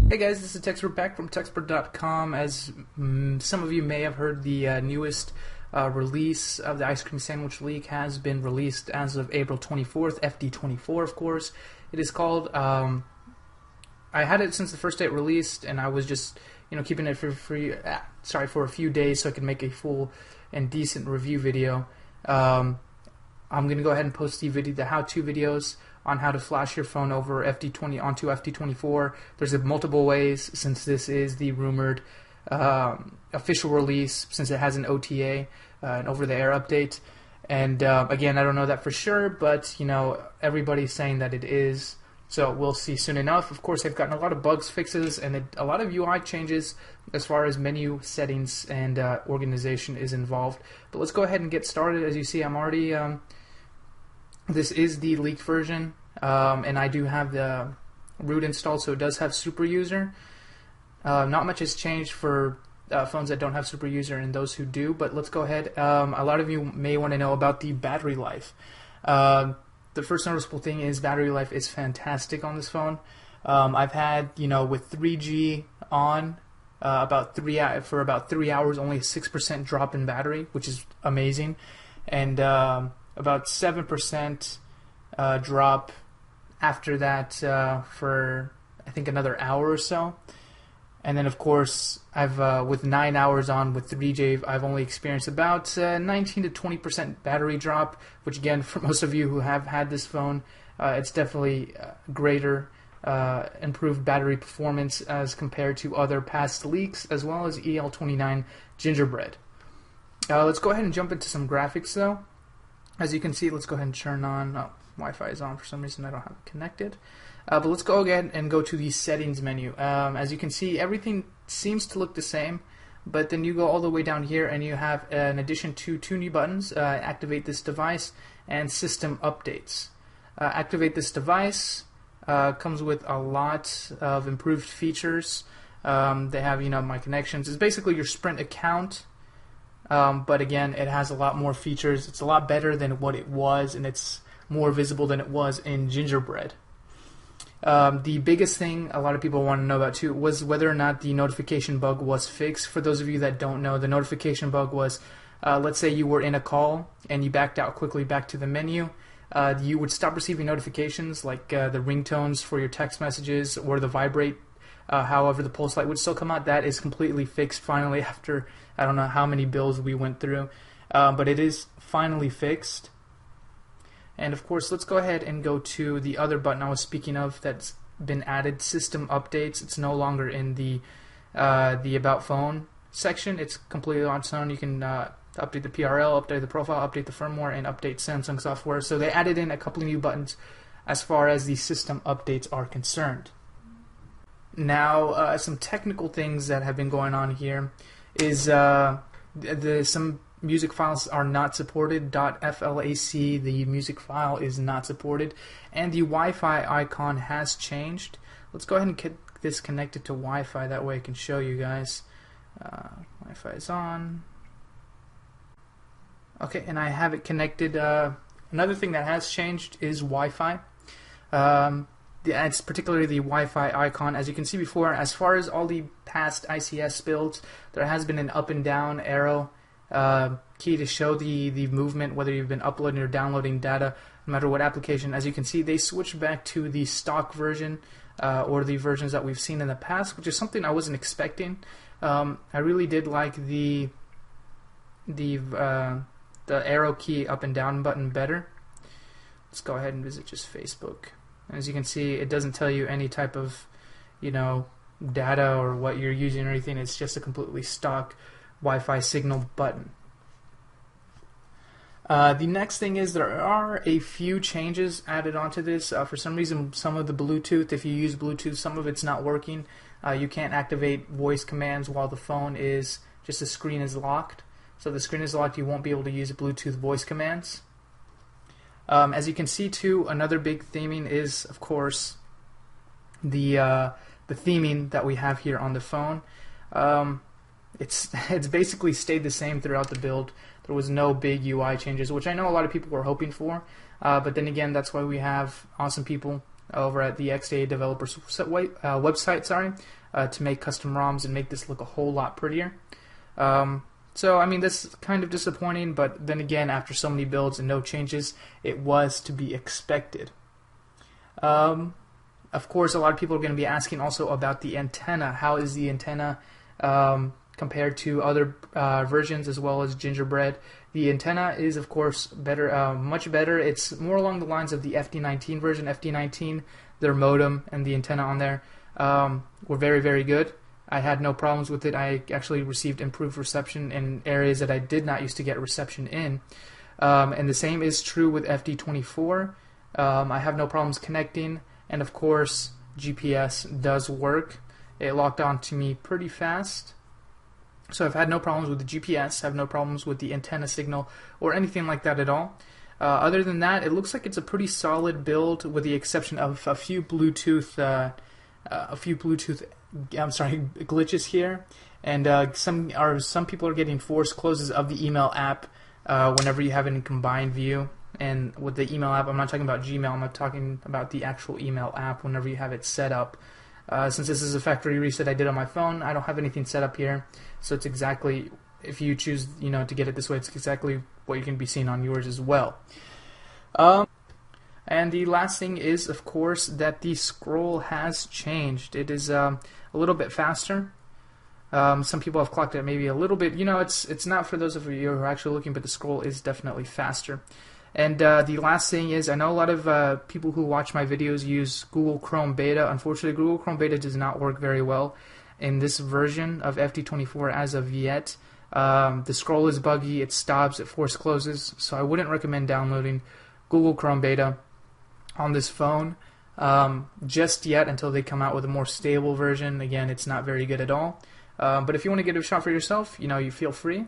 Hey guys, this is TechZpert back from TechZpert.com. As some of you may have heard, the newest release of the Ice Cream Sandwich leak has been released as of April 24th, FD24 of course. It is called, I had it since the first day it released, and I was just keeping it for a few days so I could make a full and decent review video. I'm going to go ahead and post the how-to videos on how to flash your phone over FD20 onto FD24. There's multiple ways, since this is the rumored official release, since it has an OTA, an over-the-air update. And again, I don't know that for sure, but everybody's saying that it is. So we'll see soon enough. Of course, they've gotten a lot of bugs fixes and a lot of UI changes as far as menu settings and organization is involved. But let's go ahead and get started. As you see, I'm already this is the leaked version, and I do have the root installed, so it does have super user. Not much has changed for phones that don't have super user and those who do, but let's go ahead. A lot of you may want to know about the battery life. The first noticeable thing is battery life is fantastic on this phone. I've had, with 3G on, for about 3 hours, only a 6% drop in battery, which is amazing, and about 7% drop after that for I think another hour or so. And then of course I've with 9 hours on with 3G, I've only experienced about 19 to 20% battery drop, which again, for most of you who have had this phone, it's definitely greater improved battery performance as compared to other past leaks, as well as EL29 Gingerbread. Let's go ahead and jump into some graphics though. As you can see, let's go ahead and turn on, Wi-Fi is on for some reason, I don't have it connected. But let's go again and go to the settings menu. As you can see, everything seems to look the same, but then you go all the way down here and you have, in addition to two new buttons, activate this device and system updates. Activate this device comes with a lot of improved features. They have, my connections. It's basically your Sprint account. But again, it has a lot more features. It's a lot better than what it was, and it's more visible than it was in Gingerbread. The biggest thing a lot of people want to know about too was whether or not the notification bug was fixed. For those of you that don't know, the notification bug was, let's say you were in a call and you backed out quickly back to the menu. You would stop receiving notifications like the ringtones for your text messages or the vibrate. However, the pulse light would still come out. That is completely fixed finally after I don't know how many builds we went through, but it is finally fixed. And of course, let's go ahead and go to the other button I was speaking of that's been added, System Updates. It's no longer in the About Phone section. It's completely on its own. You can update the PRL, update the profile, update the firmware, and update Samsung software. So they added in a couple of new buttons as far as the system updates are concerned. Now, some technical things that have been going on here is some music files are not supported. .flac, the music file is not supported, and the Wi-Fi icon has changed. Let's go ahead and get this connected to Wi-Fi, that way I can show you guys. Wi-Fi is on. Okay, and I have it connected. Another thing that has changed is Wi-Fi. It's particularly the Wi-Fi icon. As you can see before, as far as all the past ICS builds, there has been an up and down arrow key to show the movement, whether you've been uploading or downloading data, no matter what application. As you can see, they switched back to the stock version or the versions that we've seen in the past, which is something I wasn't expecting. I really did like the arrow key up and down button better. Let's go ahead and visit just Facebook. As you can see, it doesn't tell you any type of, data or what you're using or anything. It's just a completely stock Wi-Fi signal button. The next thing is there are a few changes added onto this. For some reason, some of the Bluetooth, if you use Bluetooth, some of it's not working. You can't activate voice commands while the phone is, just the screen is locked. So the screen is locked, you won't be able to use Bluetooth voice commands. As you can see too, another big theming is, of course, the theming that we have here on the phone. It's basically stayed the same throughout the build. There was no big UI changes, which I know a lot of people were hoping for. But then again, that's why we have awesome people over at the XDA developers website, to make custom ROMs and make this look a whole lot prettier. So, I mean, that's kind of disappointing, but then again, after so many builds and no changes, it was to be expected. Of course, a lot of people are going to be asking also about the antenna. How is the antenna compared to other versions as well as Gingerbread? The antenna is, of course, better, much better. It's more along the lines of the FD19 version. FD19, their modem and the antenna on there were very, very good. I had no problems with it. I actually received improved reception in areas that I did not used to get reception in. And the same is true with FD24. I have no problems connecting, and of course GPS does work. It locked on to me pretty fast. So I've had no problems with the GPS, have no problems with the antenna signal or anything like that at all. Other than that, it looks like it's a pretty solid build, with the exception of a few Bluetooth glitches here, and some people are getting forced closes of the email app whenever you have it in combined view. And with the email app, I'm not talking about Gmail, I'm not talking about the actual email app whenever you have it set up. Since this is a factory reset I did on my phone, I don't have anything set up here, so it's exactly, if you choose to get it this way, it's exactly what you can be seeing on yours as well. And the last thing is, of course, that the scroll has changed. It is a little bit faster. Some people have clocked it maybe a little bit. It's not for those of you who are actually looking, but the scroll is definitely faster. And the last thing is, I know a lot of people who watch my videos use Google Chrome Beta. Unfortunately, Google Chrome Beta does not work very well in this version of FD24 as of yet. The scroll is buggy, it stops, it force closes, so I wouldn't recommend downloading Google Chrome Beta on this phone just yet until they come out with a more stable version. Again, it's not very good at all. But if you want to give it a shot for yourself, you feel free.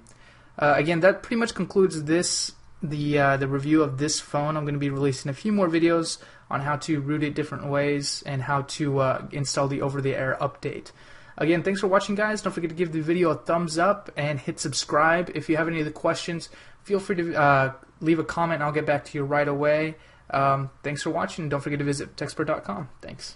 Again, that pretty much concludes the review of this phone. I'm going to be releasing a few more videos on how to root it different ways and how to install the over-the-air update. Again, thanks for watching, guys. Don't forget to give the video a thumbs up and hit subscribe. If you have any other questions, feel free to leave a comment and I'll get back to you right away. Thanks for watching. Don't forget to visit TechZpert.com. Thanks.